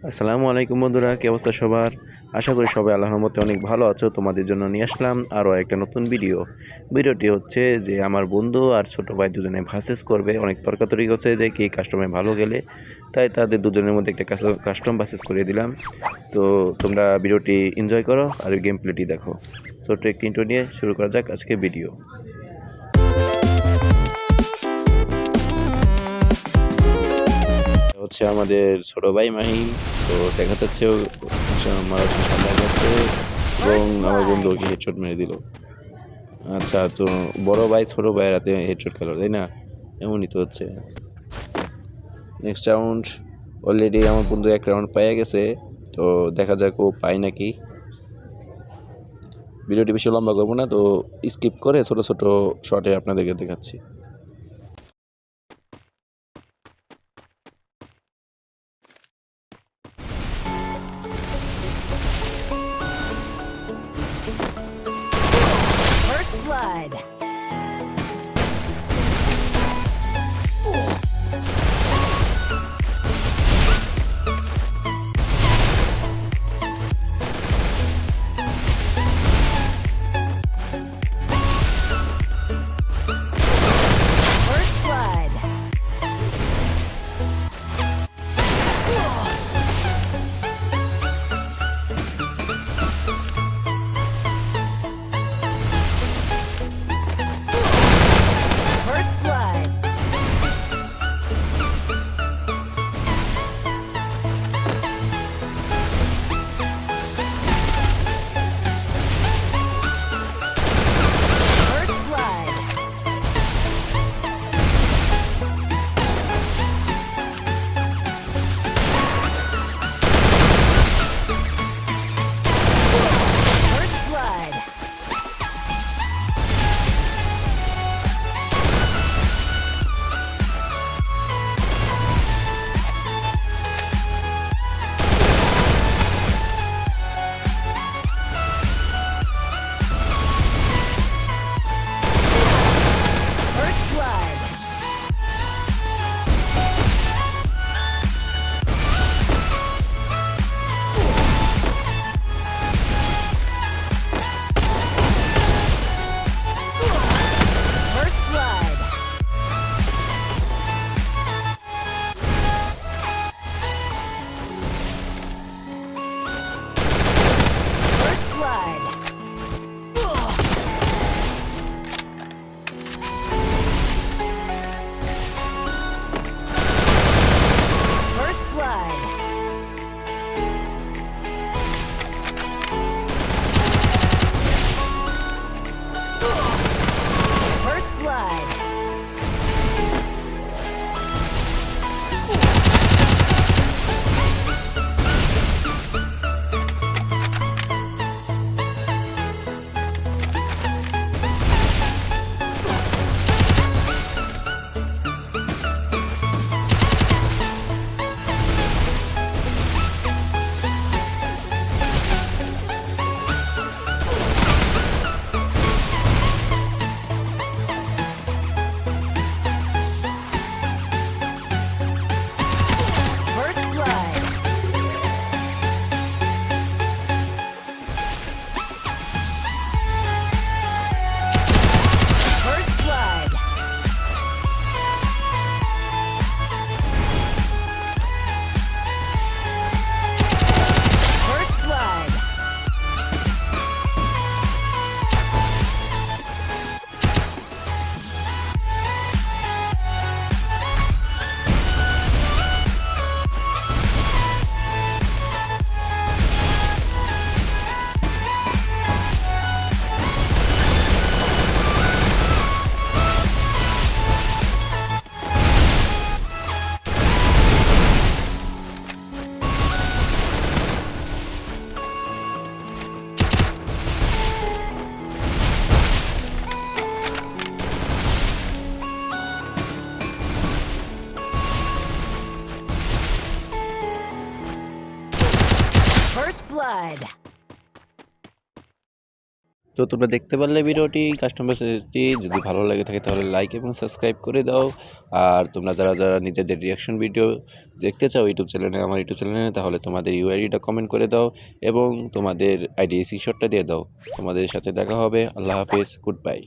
আসসালামু আলাইকুম বন্ধুরা, কি অবস্থা সবার? আশা করি সবাই আল্লাহর রহমতে অনেক ভালো আছো। তোমাদের জন্য নিয়ে আসলাম আরও একটা নতুন ভিডিওটি হচ্ছে যে আমার বন্ধু আর ছোট ভাই দুজনে ভার্সেস করবে। অনেক তর্কাতর্কি হচ্ছে যে কি কাস্টমে ভালো গেলে, তাই তাদের দুজনের মধ্যে একটা কাস্টম ভার্সেস করে দিলাম। তো তোমরা ভিডিওটি এনজয় করো আর গেম প্লেটি দেখো। ছোট্ট একটি ইন্ট্রো নিয়ে শুরু করা যাক আজকে ভিডিও। হচ্ছে আমাদের ছোট ভাই মাহিম। তো দেখা যাচ্ছে মারাত্মক ঠান্ডা যাচ্ছে এবং আমার বন্ধু ওকে হেডশট মেরে দিল। আচ্ছা, তো বড় ভাই ছোট ভাইয়ের হাতে হেডশট খেলো, তাই না? এমনই তো হচ্ছে। নেক্সট রাউন্ড অলরেডি আমার বন্ধু এক রাউন্ড পাইয়া গেছে। তো দেখা যাক ও পায় নাকি। ভিডিওটি বেশি লম্বা করবো না, তো স্কিপ করে ছোট ছোট শটে আপনাদেরকে দেখাচ্ছি। First blood. First blood. First blood. First blood. First blood. First blood. First blood. First blood. First blood. First blood. First blood. First blood. First blood. First blood. তো তোমরা দেখতে পারলে ভিডিওটি কাস্টমারটি যদি ভালো লাগে থাকে তাহলে লাইক এবং সাবস্ক্রাইব করে দাও। আর তোমরা যারা যারা নিজেদের রিয়াকশন ভিডিও দেখতে চাও ইউটিউব চ্যানেলে, আমার ইউটিউব চ্যানেলে, তাহলে তোমাদের ইউআইডিটা কমেন্ট করে দাও এবং তোমাদের আইডি স্ক্রিনশটটা দিয়ে দাও। তোমাদের সাথে দেখা হবে। আল্লাহ হাফেজ, গুড বাই।